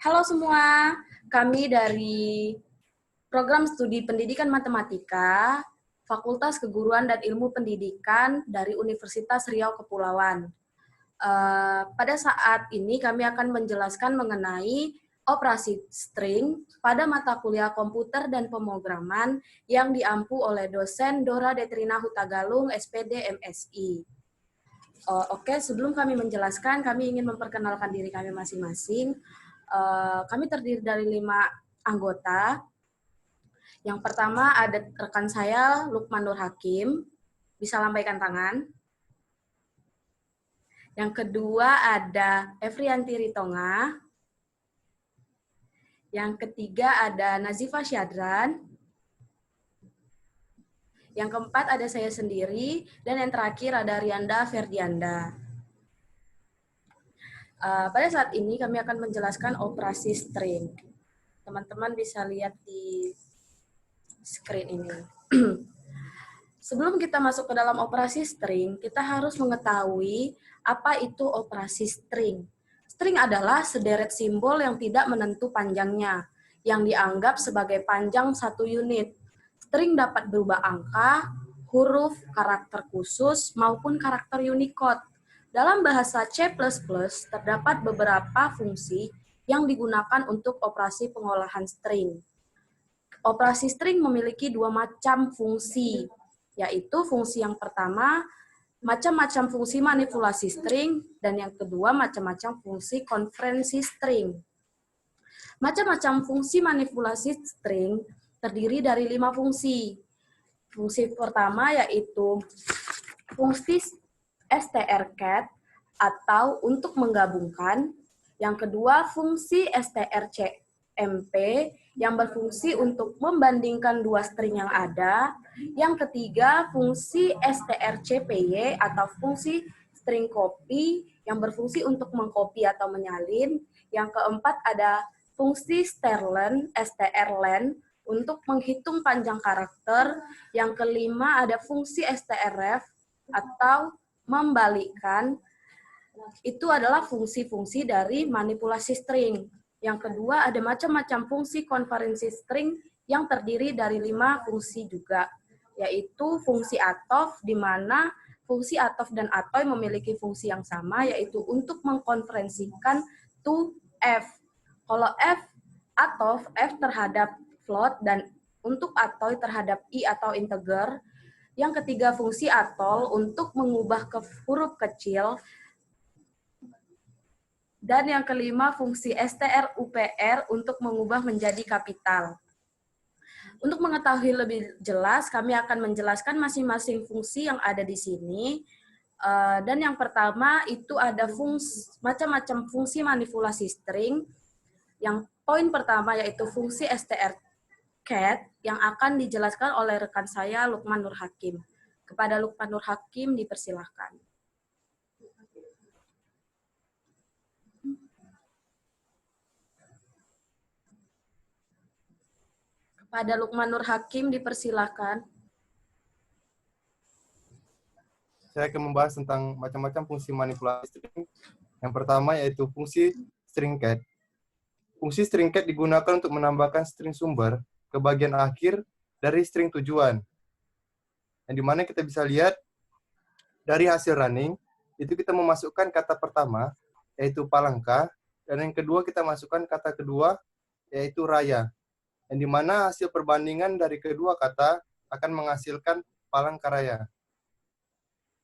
Halo semua, kami dari Program Studi Pendidikan Matematika, Fakultas Keguruan dan Ilmu Pendidikan dari Universitas Riau Kepulauan. Pada saat ini kami akan menjelaskan mengenai operasi string pada mata kuliah komputer dan pemrograman yang diampu oleh dosen Dora Detrina Hutagalung, SPD, MSI. Oke, sebelum kami menjelaskan, kami ingin memperkenalkan diri kami masing-masing. Kami terdiri dari 5 anggota. Yang pertama ada rekan saya, Lukman Nur Hakim. Bisa lambaikan tangan. Yang kedua ada Efrianti Ritonga. Yang ketiga ada Nazifa Syadran. Yang keempat ada saya sendiri. Dan yang terakhir ada Rianda Ferdianda. Pada saat ini kami akan menjelaskan operasi string. Teman-teman bisa lihat di screen ini. Sebelum kita masuk ke dalam operasi string, kita harus mengetahui apa itu operasi string. String adalah sederet simbol yang tidak menentu panjangnya, yang dianggap sebagai panjang satu unit. String dapat berupa angka, huruf, karakter khusus, maupun karakter Unicode. Dalam bahasa C++, terdapat beberapa fungsi yang digunakan untuk operasi pengolahan string. Operasi string memiliki 2 macam fungsi, yaitu fungsi yang pertama, macam-macam fungsi manipulasi string, dan yang kedua, macam-macam fungsi konferensi string. Macam-macam fungsi manipulasi string terdiri dari 5 fungsi. Fungsi pertama yaitu fungsi strcat atau untuk menggabungkan. Yang kedua, fungsi strcmp yang berfungsi untuk membandingkan 2 string yang ada. Yang ketiga, fungsi strcpy atau fungsi string copy yang berfungsi untuk mengcopy atau menyalin. Yang keempat ada fungsi strlen untuk menghitung panjang karakter. Yang kelima ada fungsi strf atau membalikkan. Itu adalah fungsi-fungsi dari manipulasi string. Yang kedua ada macam-macam fungsi konferensi string yang terdiri dari 5 fungsi juga, yaitu fungsi atof, di mana fungsi atof dan atoy memiliki fungsi yang sama, yaitu untuk mengkonferensikan to f. Kalau f atof, f terhadap float, dan untuk atoy terhadap i atau integer. Yang ketiga fungsi atol untuk mengubah ke huruf kecil. Dan yang kelima fungsi strupr untuk mengubah menjadi kapital. Untuk mengetahui lebih jelas, kami akan menjelaskan masing-masing fungsi yang ada di sini. Dan yang pertama itu ada macam-macam fungsi manipulasi string. Yang poin pertama yaitu fungsi strcat yang akan dijelaskan oleh rekan saya Lukman Nur Hakim. Kepada Lukman Nur Hakim dipersilahkan. Kepada Lukman Nur Hakim dipersilahkan. Saya akan membahas tentang macam-macam fungsi manipulasi string. Yang pertama yaitu fungsi stringcat. Fungsi stringcat digunakan untuk menambahkan string sumber ke bagian akhir dari string tujuan. Yang dimana kita bisa lihat dari hasil running, itu kita memasukkan kata pertama, yaitu palangka, dan yang kedua kita masukkan kata kedua, yaitu raya. Yang dimana hasil perbandingan dari kedua kata akan menghasilkan palangkaraya.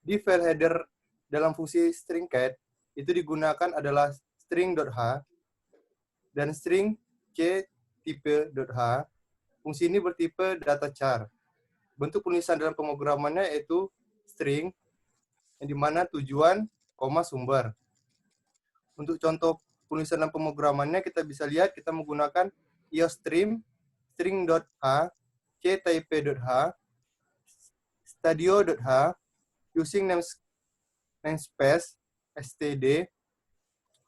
Di file header dalam fungsi stringcat, itu digunakan adalah string.h dan string c tipe.h. Fungsi ini bertipe data char. Bentuk penulisan dalam pemrogramannya yaitu string, yang dimana tujuan, sumber. Untuk contoh penulisan dalam pemrogramannya, kita bisa lihat kita menggunakan iostream, string.h, ctype.h, stadio.h, using namespace std,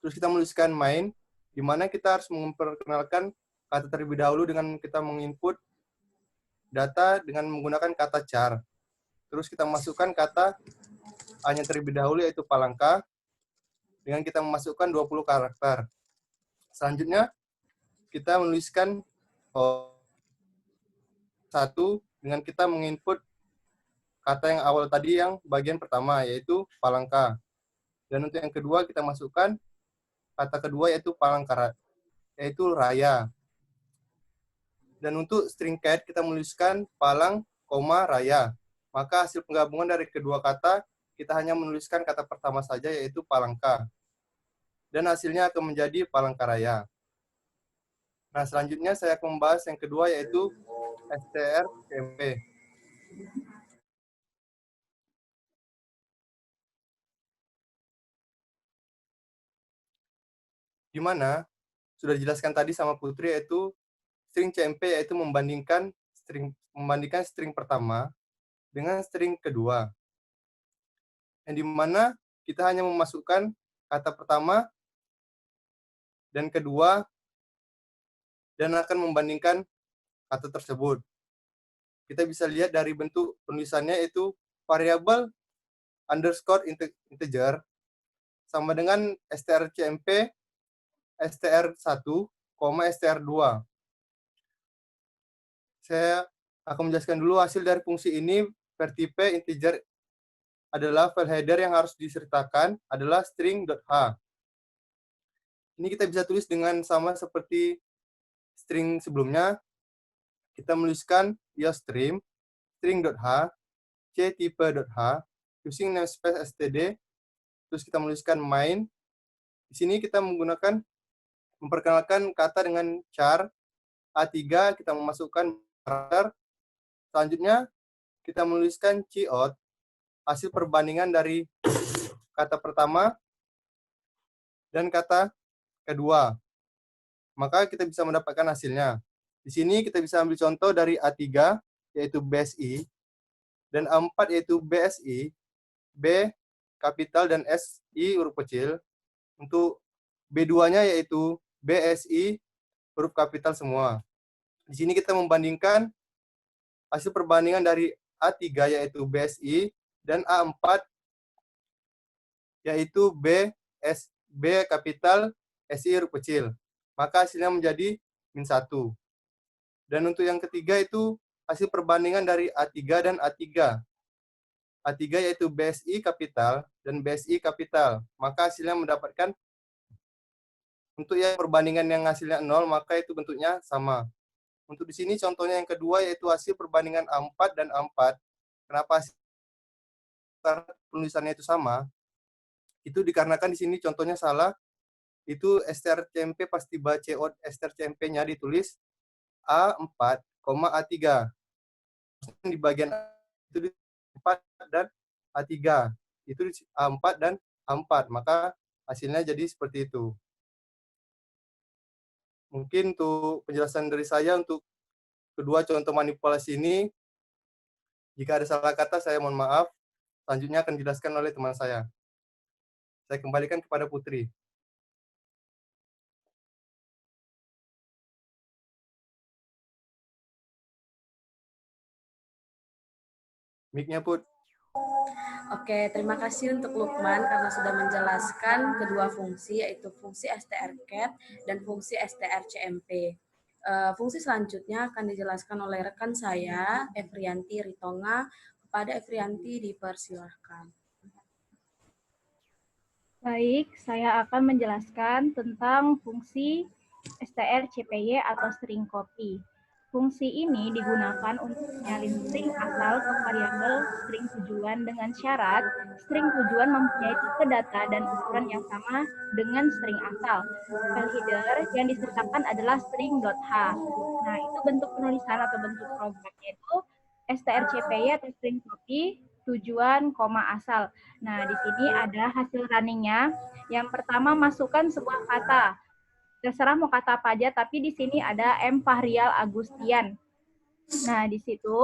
terus kita menuliskan main, di mana kita harus memperkenalkan kata terlebih dahulu dengan kita menginput data dengan menggunakan kata char. Terus kita masukkan kata hanya terlebih dahulu yaitu palangka, dengan kita memasukkan 20 karakter. Selanjutnya, kita menuliskan satu dengan kita menginput kata yang awal tadi yang bagian pertama, yaitu palangka. Dan untuk yang kedua kita masukkan kata kedua yaitu palangkara, yaitu raya. Dan untuk string cat kita menuliskan palang, raya. Maka hasil penggabungan dari kedua kata, kita hanya menuliskan kata pertama saja yaitu palangka. Dan hasilnya akan menjadi palangkaraya. Nah, selanjutnya saya akan membahas yang kedua yaitu strcmp. Di mana sudah dijelaskan tadi sama Putri yaitu string CMP yaitu membandingkan string pertama dengan string kedua. Yang di mana kita hanya memasukkan kata pertama dan kedua dan akan membandingkan kata tersebut. Kita bisa lihat dari bentuk penulisannya itu variabel underscore integer sama dengan strcmp str1, str2. Saya akan menjelaskan dulu hasil dari fungsi ini per tipe integer adalah file header yang harus disertakan adalah string.h. Ini kita bisa tulis dengan sama seperti string sebelumnya. Kita menuliskan stream, string.h, ctype.h, using namespace std, terus kita menuliskan main. Di sini kita memperkenalkan kata dengan char, A3 kita memasukkan karakter. Selanjutnya kita menuliskan cout, hasil perbandingan dari kata pertama dan kata kedua. Maka kita bisa mendapatkan hasilnya. Di sini kita bisa ambil contoh dari A3 yaitu BSI dan A4 yaitu BSI, B kapital dan SI huruf kecil. Untuk B2-nya yaitu BSI huruf kapital semua. Di sini kita membandingkan hasil perbandingan dari A3 yaitu BSI dan A4 yaitu B kapital SI huruf kecil. Maka hasilnya menjadi -1. Dan untuk yang ketiga itu hasil perbandingan dari A3 dan A3. A3 yaitu BSI kapital dan BSI kapital. Maka hasilnya mendapatkan, untuk yang perbandingan yang hasilnya 0, maka itu bentuknya sama. Untuk di sini contohnya yang kedua yaitu hasil perbandingan A4 dan A4. Kenapa penulisannya itu sama? Itu dikarenakan di sini contohnya salah. Itu strcmp pas tiba cout strcmp-nya ditulis A4, A3. Di bagian itu 4 dan A3. Itu A4 dan A4. Maka hasilnya jadi seperti itu. Mungkin untuk penjelasan dari saya untuk kedua contoh manipulasi ini, jika ada salah kata saya mohon maaf. Selanjutnya akan dijelaskan oleh teman saya. Saya kembalikan kepada Putri. Mic-nya, Put. Oke, terima kasih untuk Lukman karena sudah menjelaskan kedua fungsi, yaitu fungsi strcat dan fungsi strcmp. Fungsi selanjutnya akan dijelaskan oleh rekan saya, Efrianti Ritonga. Kepada Efrianti dipersilahkan. Baik, saya akan menjelaskan tentang fungsi strcpy atau string copy. Fungsi ini digunakan untuk menyalin string asal ke variabel string tujuan dengan syarat string tujuan mempunyai tipe data dan ukuran yang sama dengan string asal. File header yang disertakan adalah string.h. Nah, itu bentuk penulisan atau bentuk programnya itu strcpy atau string copy tujuan, asal. Nah, di sini ada hasil runningnya. Yang pertama, masukkan sebuah kata. Terserah mau kata apa aja, tapi di sini ada M. Fahrial Agustian. Nah, di situ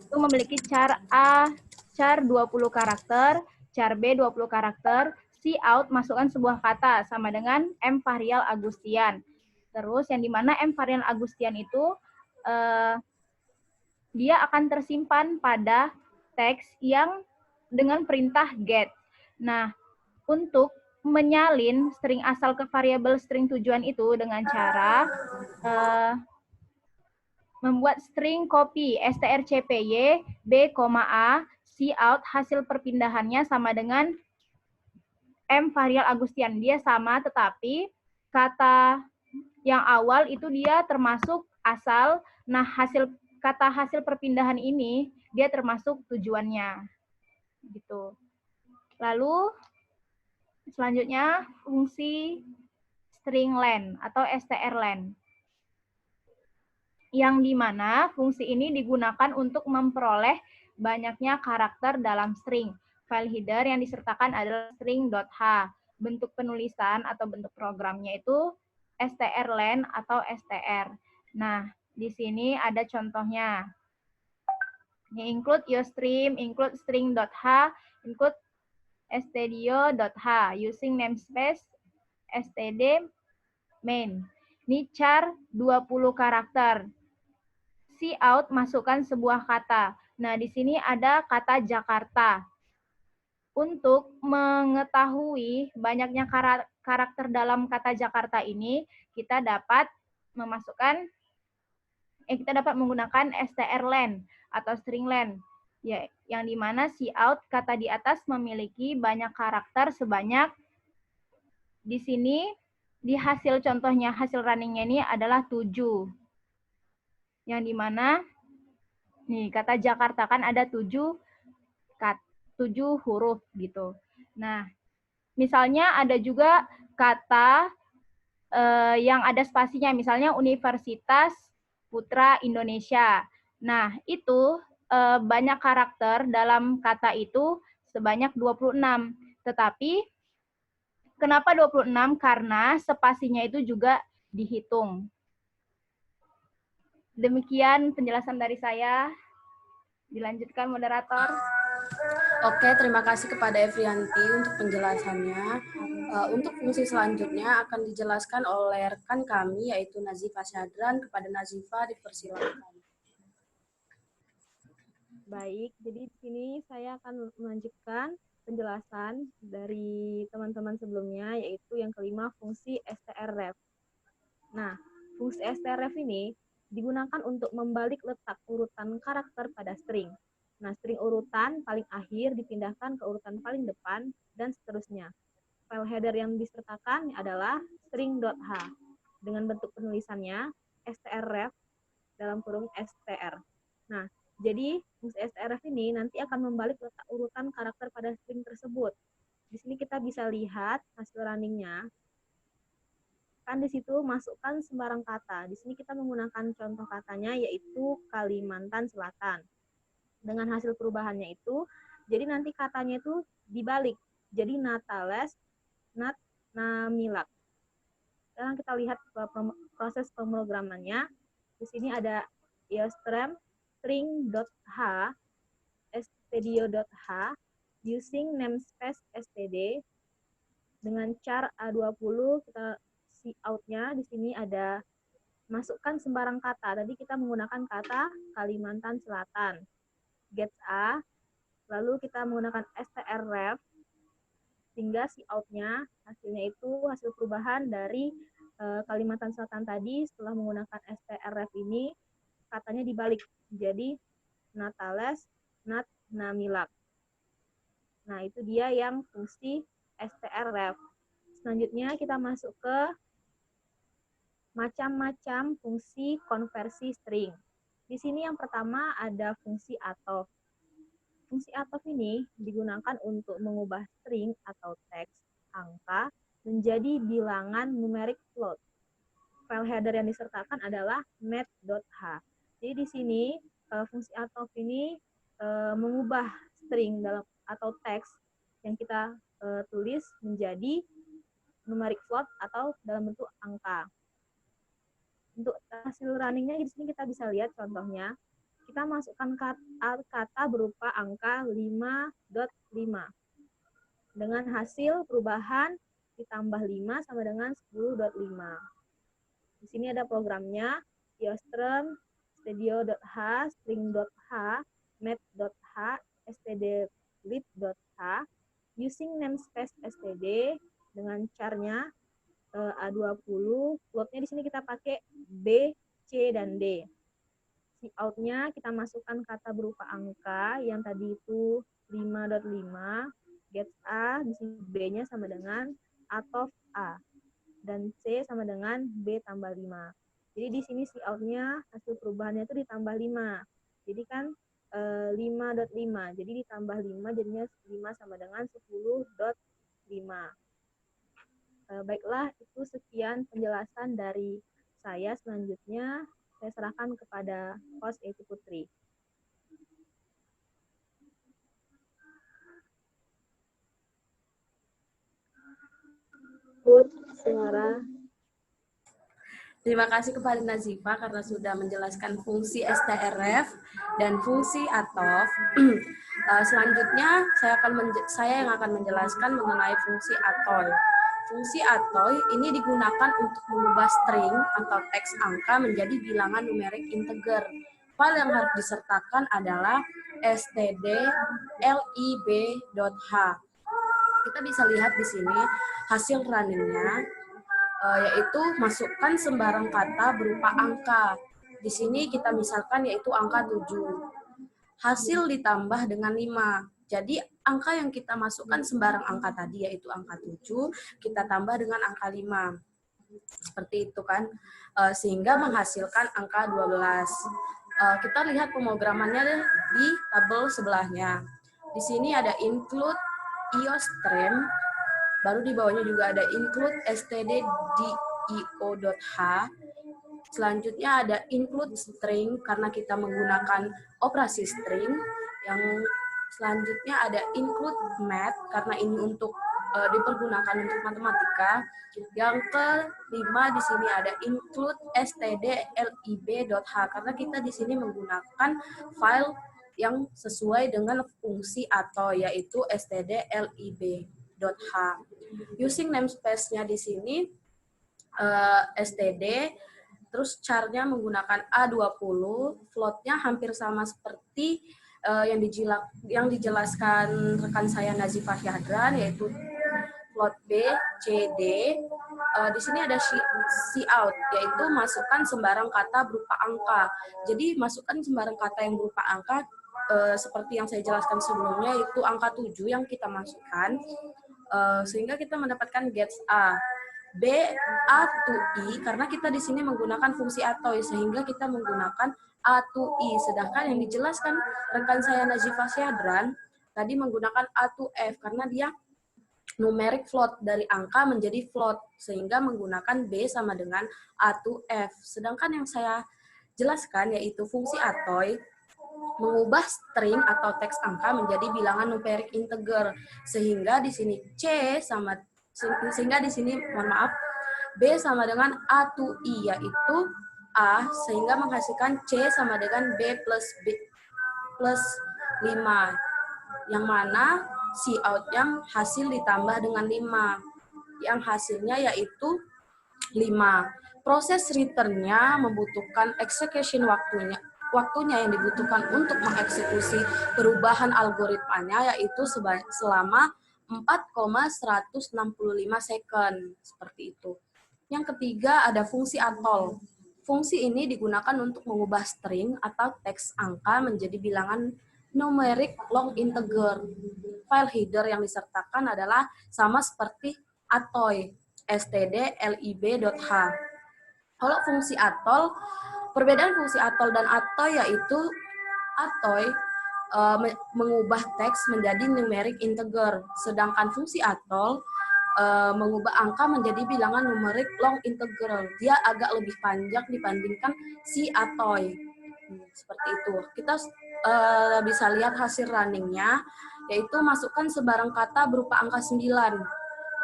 itu memiliki char A, char 20 karakter, char B 20 karakter, cout masukkan sebuah kata sama dengan M. Fahrial Agustian. Terus yang dimana M. Fahrial Agustian itu dia akan tersimpan pada teks yang dengan perintah get. Nah, untuk menyalin string asal ke variabel string tujuan itu dengan cara membuat string copy strcpy b, a, cout hasil perpindahannya sama dengan M varial Agustian. Dia sama, tetapi kata yang awal itu dia termasuk asal. Nah, kata hasil perpindahan ini dia termasuk tujuannya. Gitu. Lalu selanjutnya fungsi string len atau strlen. Yang dimana fungsi ini digunakan untuk memperoleh banyaknya karakter dalam string. File header yang disertakan adalah string.h. Bentuk penulisan atau bentuk programnya itu strlen atau str. Nah, di sini ada contohnya. Ini include yourstream, include string.h, include stdio.h, using namespace std main. Ini char 20 karakter. Cout masukkan sebuah kata. Nah, di sini ada kata Jakarta. Untuk mengetahui banyaknya karakter dalam kata Jakarta ini, kita dapat menggunakan strlen atau stringlen. Ya, yang dimana cout kata di atas memiliki banyak karakter sebanyak di sini di hasil contohnya, hasil runningnya ini adalah 7. Yang dimana nih kata Jakarta kan ada 7 huruf gitu. Nah, misalnya ada juga kata yang ada spasinya, misalnya Universitas Putra Indonesia. Nah, itu banyak karakter dalam kata itu sebanyak 26. Tetapi kenapa 26? Karena spasinya itu juga dihitung. Demikian penjelasan dari saya. Dilanjutkan moderator. Oke, terima kasih kepada Evrianti untuk penjelasannya. Untuk fungsi selanjutnya akan dijelaskan oleh rekan kami, yaitu Nazifa Syadran. Kepada Nazifa, dipersilakan. Baik, jadi di sini saya akan melanjutkan penjelasan dari teman-teman sebelumnya, yaitu yang kelima, fungsi strref. Nah, fungsi strref ini digunakan untuk membalik letak urutan karakter pada string. Nah, string urutan paling akhir dipindahkan ke urutan paling depan, dan seterusnya. File header yang disertakan adalah string.h. Dengan bentuk penulisannya, strref dalam kurung str. Nah, jadi fungsi strf ini nanti akan membalik letak urutan karakter pada string tersebut. Di sini kita bisa lihat hasil runningnya. Kan di situ masukkan sembarang kata. Di sini kita menggunakan contoh katanya yaitu Kalimantan Selatan. Dengan hasil perubahannya itu, jadi nanti katanya itu dibalik. Jadi Natales, Namilak. Sekarang kita lihat proses pemrogramannya. Di sini ada Eostream string.h stdio.h using namespace std dengan char A20. Kita cout-nya di sini ada masukkan sembarang kata. Tadi kita menggunakan kata Kalimantan Selatan. Get A, lalu kita menggunakan strref sehingga cout-nya hasilnya itu hasil perubahan dari Kalimantan Selatan tadi. Setelah menggunakan strref ini katanya dibalik jadi Natales, Namilak. Nah, itu dia yang fungsi strref. Selanjutnya kita masuk ke macam-macam fungsi konversi string. Di sini yang pertama ada fungsi atof. Fungsi atof ini digunakan untuk mengubah string atau teks angka menjadi bilangan numerik float. File header yang disertakan adalah math.h. Jadi di sini fungsi atof ini mengubah string atau teks yang kita tulis menjadi numerik float atau dalam bentuk angka. Untuk hasil runningnya di sini kita bisa lihat contohnya. Kita masukkan kata berupa angka 5.5 dengan hasil perubahan ditambah 5 sama dengan 10.5. Di sini ada programnya, Eostream, stdio.h, string.h, math.h, stdlit.h, using namespace std dengan charnya A20, floatnya di sini kita pakai B, C, dan D. Cout-nya kita masukkan kata berupa angka yang tadi itu 5.5, get A, di sini B-nya sama dengan A of A, dan C sama dengan B tambah 5. Jadi di sini cout-nya hasil perubahannya itu ditambah 5. Jadi kan 5.5, jadi ditambah 5 jadinya 5 sama dengan 10.5. Baiklah, itu sekian penjelasan dari saya. Selanjutnya saya serahkan kepada host yaitu Putri. Put, suara. Terima kasih kepada Nazifa karena sudah menjelaskan fungsi STRF dan fungsi ATOF. Selanjutnya saya yang akan menjelaskan mengenai fungsi ATOI. Fungsi ATOI ini digunakan untuk mengubah string atau teks angka menjadi bilangan numerik integer. File yang harus disertakan adalah stdlib.h. Kita bisa lihat di sini hasil runningnya, yaitu masukkan sembarang kata berupa angka. Di sini kita misalkan yaitu angka 7. Hasil ditambah dengan 5. Jadi angka yang kita masukkan sembarang angka tadi yaitu angka 7, kita tambah dengan angka 5. Seperti itu kan. Sehingga menghasilkan angka 12. Kita lihat pemrogramannya di tabel sebelahnya. Di sini ada include iostream, baru di bawahnya juga ada include stdio.h. Selanjutnya ada include string karena kita menggunakan operasi string. Yang selanjutnya ada include math karena ini untuk dipergunakan untuk matematika. Yang kelima di sini ada include stdlib.h karena kita di sini menggunakan file yang sesuai dengan fungsi atau yaitu stdlib.h. Using namespace-nya di sini std, terus char-nya menggunakan A20, float-nya hampir sama seperti yang dijelaskan rekan saya Nazifa Syahadran, yaitu float B, C, D. Di sini ada cout, yaitu masukkan sembarang kata berupa angka. Jadi masukkan sembarang kata yang berupa angka, seperti yang saya jelaskan sebelumnya, yaitu angka 7 yang kita masukkan, sehingga kita mendapatkan gets A. B, A to I, karena kita di sini menggunakan fungsi ATOI, sehingga kita menggunakan A to I. Sedangkan yang dijelaskan rekan saya Nazifa Syahadran, tadi menggunakan A to F, karena dia numerik float, dari angka menjadi float, sehingga menggunakan B sama dengan A to F. Sedangkan yang saya jelaskan yaitu fungsi ATOI, mengubah string atau teks angka menjadi bilangan numerik integer, sehingga di sini B sama dengan A to I, yaitu A, sehingga menghasilkan C sama dengan B plus 5, yang mana cout-nya hasil ditambah dengan 5, yang hasilnya yaitu 5. Proses return-nya membutuhkan execution waktunya yang dibutuhkan untuk mengeksekusi perubahan algoritmanya yaitu selama 4,165 second, seperti itu. Yang ketiga ada fungsi atol. Fungsi ini digunakan untuk mengubah string atau teks angka menjadi bilangan numerik long integer. File header yang disertakan adalah sama seperti ATOI, stdlib.h. Kalau fungsi atol, perbedaan fungsi atol dan ATOI yaitu ATOI mengubah teks menjadi numerik integer, sedangkan fungsi atol mengubah angka menjadi bilangan numerik long integer. Dia agak lebih panjang dibandingkan si ATOI. Seperti itu. Kita bisa lihat hasil runningnya, yaitu masukkan sebarang kata berupa angka 9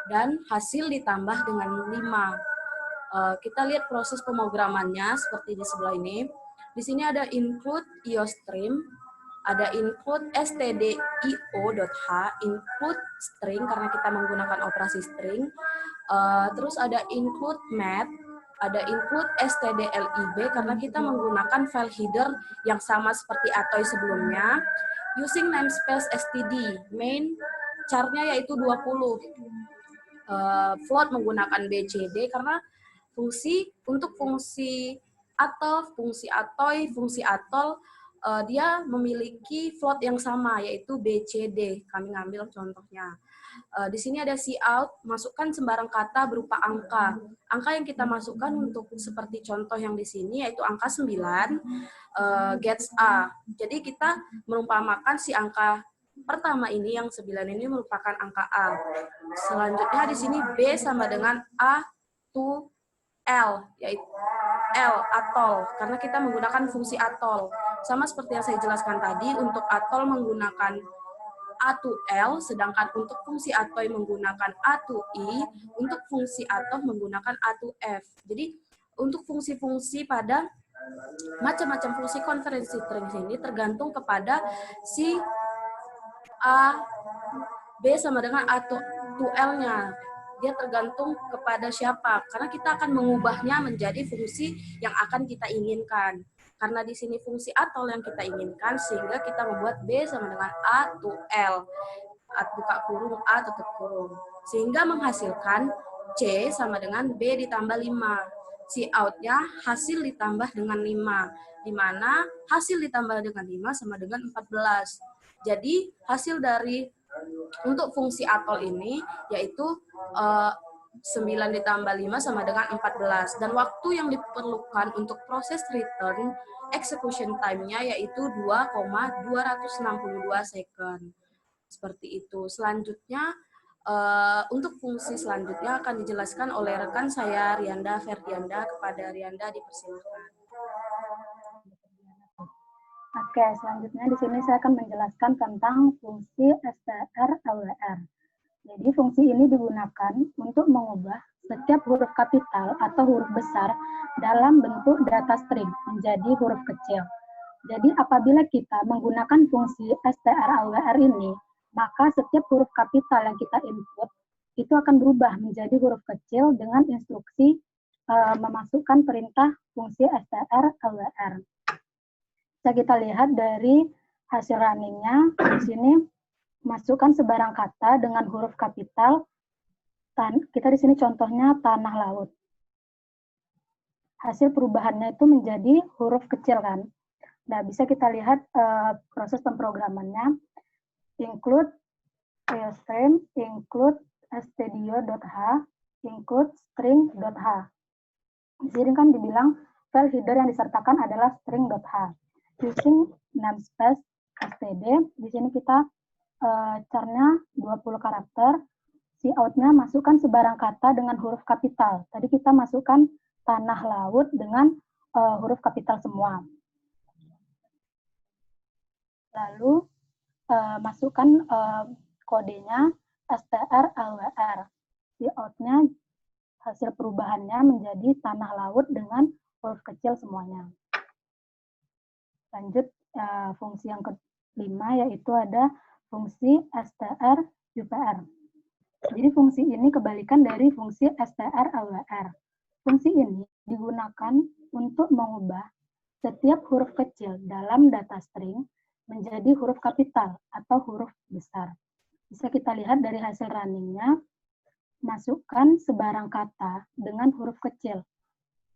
dan hasil ditambah dengan 5. Kita lihat proses pemrogramannya seperti di sebelah ini. Di sini ada include iostream, ada include stdio.h, include string karena kita menggunakan operasi string, terus ada include math, ada include stdlib karena kita menggunakan file header yang sama seperti ATOI sebelumnya, using namespace std, main char-nya yaitu 20. float menggunakan BCD karena untuk fungsi atol, fungsi atoi, fungsi atol dia memiliki float yang sama yaitu BCD. Kami ngambil contohnya. Di sini ada cout, masukkan sembarang kata berupa angka. Angka yang kita masukkan untuk seperti contoh yang di sini yaitu angka 9 gets A. Jadi kita merumpamakan si angka pertama ini yang 9 ini merupakan angka A. Selanjutnya di sini B sama dengan A to L, yaitu L, atol, karena kita menggunakan fungsi atol. Sama seperti yang saya jelaskan tadi, untuk atol menggunakan A to L, sedangkan untuk fungsi atoi menggunakan A to I, untuk fungsi atof menggunakan A to F. Jadi, untuk fungsi-fungsi pada macam-macam fungsi konferensi string ini tergantung kepada si A, B sama dengan A to L-nya. Dia tergantung kepada siapa, karena kita akan mengubahnya menjadi fungsi yang akan kita inginkan. Karena di sini fungsi atol yang kita inginkan, sehingga kita membuat B sama dengan A to L. Buka kurung, A tutup kurung. Sehingga menghasilkan C sama dengan B ditambah 5. Si out-nya hasil ditambah dengan 5. Di mana hasil ditambah dengan 5 sama dengan 14. Jadi hasil dari untuk fungsi atol ini yaitu 9 ditambah 5 sama dengan 14. Dan waktu yang diperlukan untuk proses return execution time-nya yaitu 2,262 second. Seperti itu. Selanjutnya, untuk fungsi selanjutnya akan dijelaskan oleh rekan saya, Rianda Ferdianda. Kepada Rianda, dipersilakan. Oke, selanjutnya di sini saya akan menjelaskan tentang fungsi str/lwr. Jadi fungsi ini digunakan untuk mengubah setiap huruf kapital atau huruf besar dalam bentuk data string menjadi huruf kecil. Jadi apabila kita menggunakan fungsi str/lwr ini, maka setiap huruf kapital yang kita input itu akan berubah menjadi huruf kecil dengan instruksi memasukkan perintah fungsi str/lwr. Bisa kita lihat dari hasil running-nya, di sini masukkan sebarang kata dengan huruf kapital. Kita di sini contohnya tanah laut. Hasil perubahannya itu menjadi huruf kecil kan. Nah, bisa kita lihat proses pemrogramannya. Include string, include stdio.h, include string.h. Di sini kan dibilang file header yang disertakan adalah string.h. Using namespace std, di sini kita charnya 20 karakter, si out-nya masukkan sebarang kata dengan huruf kapital. Tadi kita masukkan tanah laut dengan huruf kapital semua. Lalu masukkan kodenya str/lwr. Si out-nya hasil perubahannya menjadi tanah laut dengan huruf kecil semuanya. Lanjut fungsi yang kelima yaitu ada fungsi str/upr. Jadi fungsi ini kebalikan dari fungsi str/lwr. Fungsi ini digunakan untuk mengubah setiap huruf kecil dalam data string menjadi huruf kapital atau huruf besar. Bisa kita lihat dari hasil running-nya, masukkan sebarang kata dengan huruf kecil.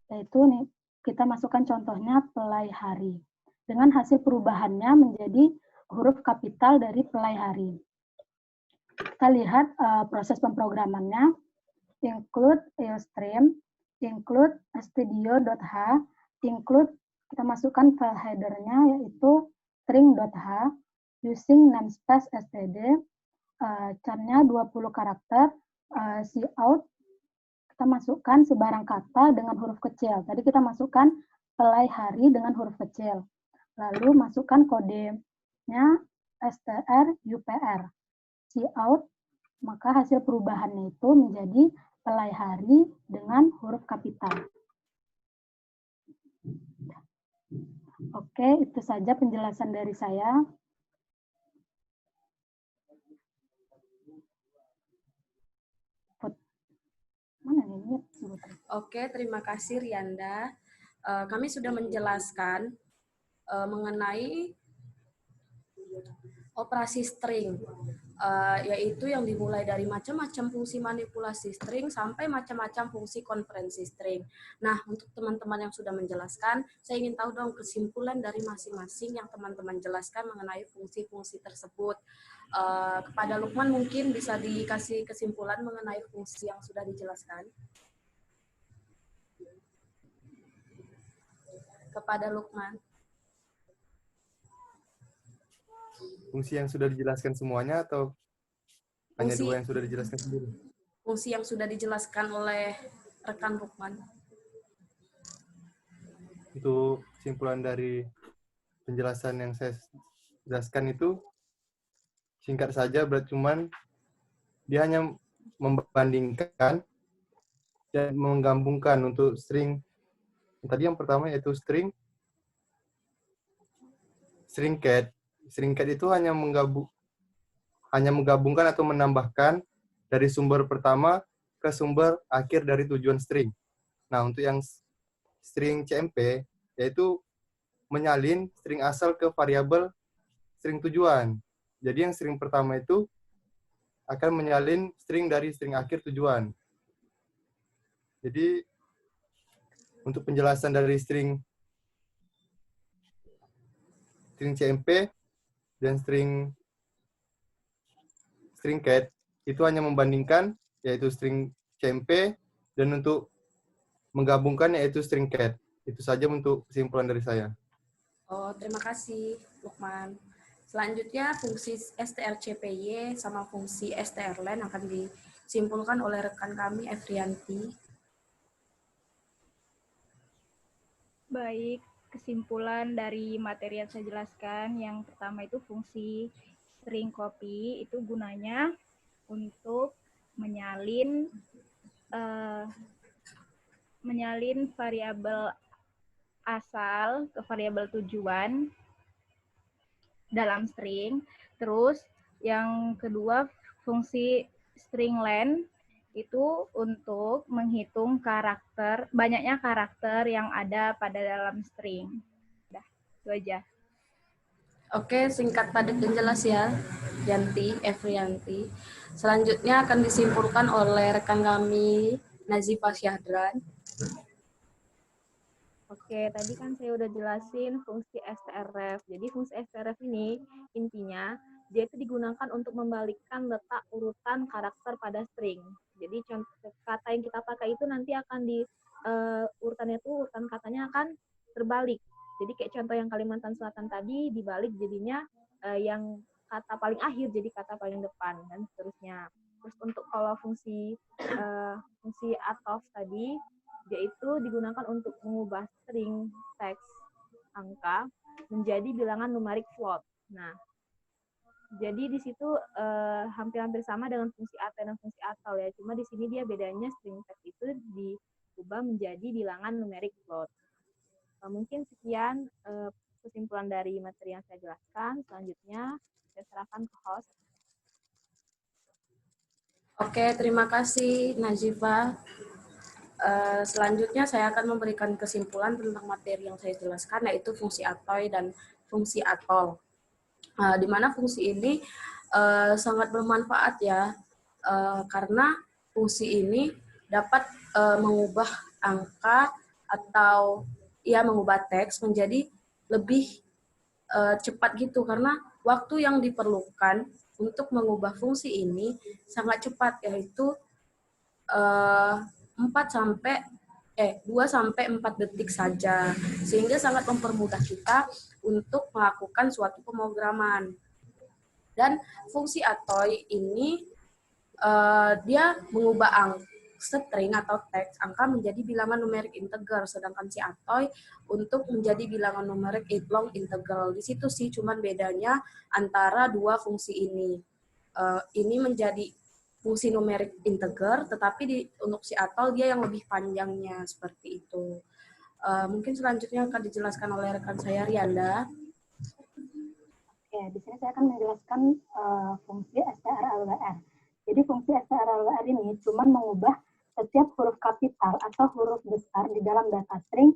Yaitu nih, kita masukkan contohnya pelai hari. Dengan hasil perubahannya menjadi huruf kapital dari pelai hari. Kita lihat proses pemrogramannya. Include eostream, include stdio.h, include, kita masukkan file header-nya yaitu string.h, using namespace std, charnya 20 karakter, cout, kita masukkan sebarang kata dengan huruf kecil. Tadi kita masukkan pelai hari dengan huruf kecil. Lalu masukkan kodenya str/upr. Cout, maka hasil perubahannya itu menjadi pelai hari dengan huruf kapital. Oke, itu saja penjelasan dari saya. Mana nih? Oke, terima kasih Rianda. Kami sudah menjelaskan mengenai operasi string. yaitu yang dimulai dari macam-macam fungsi manipulasi string sampai macam-macam fungsi konferensi string. Nah, untuk teman-teman yang sudah menjelaskan, saya ingin tahu dong kesimpulan dari masing-masing yang teman-teman jelaskan mengenai fungsi-fungsi tersebut. Kepada Lukman mungkin bisa dikasih kesimpulan mengenai fungsi yang sudah dijelaskan. Kepada Lukman. Fungsi yang sudah dijelaskan semuanya atau hanya Fungsi, 2 yang sudah dijelaskan sendiri? fungsi yang sudah dijelaskan oleh rekan Lukman. Untuk kesimpulan dari penjelasan yang saya jelaskan itu singkat saja, berarti cuman dia hanya membandingkan dan menggabungkan untuk string. Tadi yang pertama yaitu string cat. String cat itu hanya menggabungkan atau menambahkan dari sumber pertama ke sumber akhir dari tujuan string. Nah, untuk yang string CMP, yaitu menyalin string asal ke variabel string tujuan. Jadi yang string pertama itu akan menyalin string dari string akhir tujuan. Jadi untuk penjelasan dari string CMP dan string cat itu hanya membandingkan yaitu string CMP dan untuk menggabungkan yaitu string cat. Itu saja untuk kesimpulan dari saya. Oh, terima kasih, Lukman. Selanjutnya, fungsi strcpy sama fungsi strlen akan disimpulkan oleh rekan kami, Efrianti. Baik, kesimpulan dari materi yang saya jelaskan, yang pertama itu fungsi string copy, itu gunanya untuk menyalin variabel asal ke variabel tujuan dalam string. Terus yang kedua fungsi string len itu untuk menghitung banyaknya karakter yang ada pada dalam string. Udah, itu aja. Oke, singkat padat dan jelas ya, Efrianti. Selanjutnya akan disimpulkan oleh rekan kami, Nazifah Syahdran. Oke, tadi kan saya udah jelasin fungsi strref. Jadi fungsi strref ini intinya dia itu digunakan untuk membalikkan letak urutan karakter pada string. Jadi contoh kata yang kita pakai itu nanti akan di urutannya itu urutan katanya akan terbalik. Jadi kayak contoh yang Kalimantan Selatan tadi dibalik jadinya yang kata paling akhir jadi kata paling depan dan seterusnya. Terus untuk kalau fungsi atof tadi yaitu digunakan untuk mengubah string teks angka menjadi bilangan numerik float. Nah, jadi di situ hampir-hampir sama dengan fungsi at dan fungsi atol ya. Cuma di sini dia bedanya string teks itu diubah menjadi bilangan numerik float. Mungkin sekian kesimpulan dari materi yang saya jelaskan. Selanjutnya saya serahkan ke host. Oke, terima kasih Nazifah. Selanjutnya saya akan memberikan kesimpulan tentang materi yang saya jelaskan, yaitu fungsi atoy dan fungsi atol. Di mana fungsi ini sangat bermanfaat ya, karena fungsi ini dapat mengubah angka atau ya mengubah teks menjadi lebih cepat gitu, karena waktu yang diperlukan untuk mengubah fungsi ini sangat cepat, yaitu 2 sampai 4 detik saja, sehingga sangat mempermudah kita untuk melakukan suatu pemrograman. Dan fungsi atoy ini dia mengubah string atau teks angka menjadi bilangan numerik integer, sedangkan si atoy untuk menjadi bilangan numerik long integral. Di situ sih cuman bedanya antara dua fungsi ini. Ini menjadi fungsi numerik integer, tetapi untuk si atol dia yang lebih panjangnya, seperti itu. Mungkin selanjutnya akan dijelaskan oleh rekan saya, Rianda. Oke, di sini saya akan menjelaskan fungsi strLWR. Jadi fungsi strLWR ini cuma mengubah setiap huruf kapital atau huruf besar di dalam data string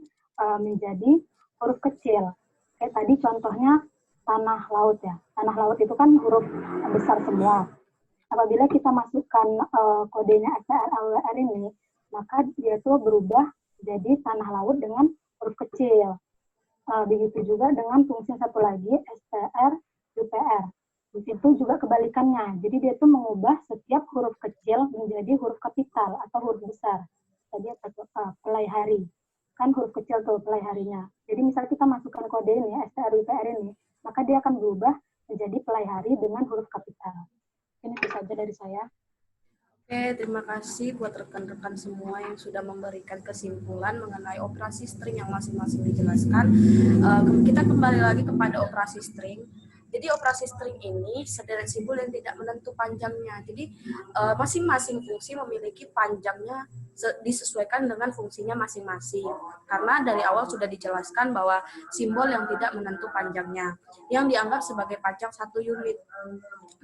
menjadi huruf kecil. Kayak tadi contohnya tanah laut ya. Tanah laut itu kan huruf besar semua. Apabila kita masukkan kodenya STR ini, maka dia tuh berubah jadi tanah laut dengan huruf kecil. Begitu juga dengan fungsi satu lagi, STR UPR. Di situ juga kebalikannya. Jadi dia tuh mengubah setiap huruf kecil menjadi huruf kapital atau huruf besar. Tadi pelai hari. Kan huruf kecil tuh pelai harinya. Jadi misal kita masukkan kode ini, STR UPR ini, maka dia akan berubah menjadi pelai hari dengan huruf kapital. Ini itu saja dari saya. Oke, terima kasih buat rekan-rekan semua yang sudah memberikan kesimpulan mengenai operasi string yang masing-masing dijelaskan. Kita kembali lagi kepada operasi string. Jadi operasi string ini sederet simbol yang tidak menentu panjangnya. Jadi masing-masing fungsi memiliki panjangnya disesuaikan dengan fungsinya masing-masing. Karena dari awal sudah dijelaskan bahwa simbol yang tidak menentu panjangnya, yang dianggap sebagai panjang 1 unit.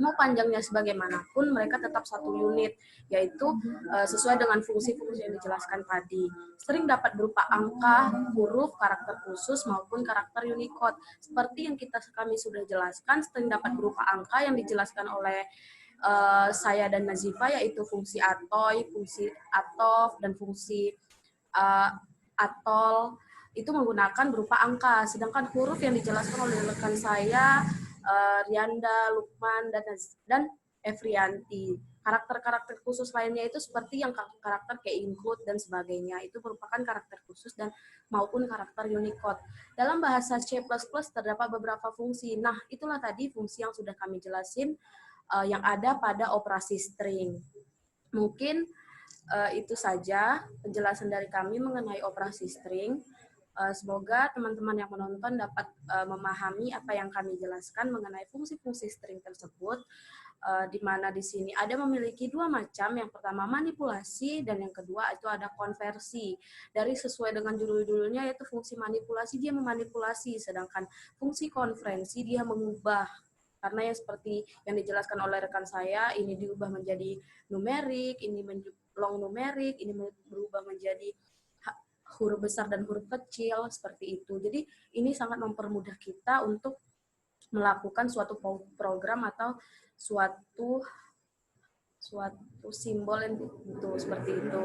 Mau panjangnya sebagaimanapun, mereka tetap 1 unit, yaitu sesuai dengan fungsi-fungsi yang dijelaskan tadi. String dapat berupa angka, huruf, karakter khusus, maupun karakter Unicode. Seperti yang kami sudah jelaskan, string dapat berupa angka yang dijelaskan oleh saya dan Nazifa, yaitu fungsi atoy, fungsi atof, dan fungsi atol, itu menggunakan berupa angka. Sedangkan huruf yang dijelaskan oleh rekan saya, Rianda, Lukman, dan Efrianti. Karakter-karakter khusus lainnya itu seperti yang karakter kayak include dan sebagainya. Itu merupakan karakter khusus dan maupun karakter Unicode. Dalam bahasa C++ terdapat beberapa fungsi. Nah, itulah tadi fungsi yang sudah kami jelasin yang ada pada operasi string. Mungkin itu saja penjelasan dari kami mengenai operasi string. Semoga teman-teman yang menonton dapat memahami apa yang kami jelaskan mengenai fungsi-fungsi string tersebut, di mana di sini ada memiliki 2 macam. Yang pertama manipulasi, dan yang kedua itu ada konversi. Dari sesuai dengan judul-judulnya, yaitu fungsi manipulasi dia memanipulasi, sedangkan fungsi konversi dia mengubah. Karena yang seperti yang dijelaskan oleh rekan saya, ini diubah menjadi numerik, ini long numerik, ini berubah menjadi huruf besar dan huruf kecil, seperti itu. Jadi ini sangat mempermudah kita untuk melakukan suatu program atau suatu simbol yang itu seperti itu.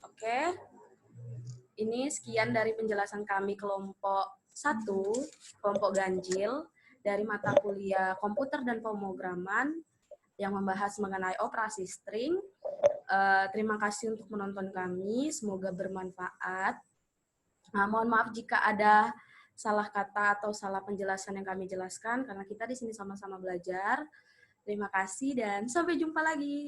Oke. Ini sekian dari penjelasan kami kelompok 1, kelompok ganjil, dari mata kuliah komputer dan pemrograman yang membahas mengenai operasi string. Terima kasih untuk menonton kami, semoga bermanfaat. Mohon maaf jika ada salah kata atau salah penjelasan yang kami jelaskan, karena kita di sini sama-sama belajar. Terima kasih dan sampai jumpa lagi.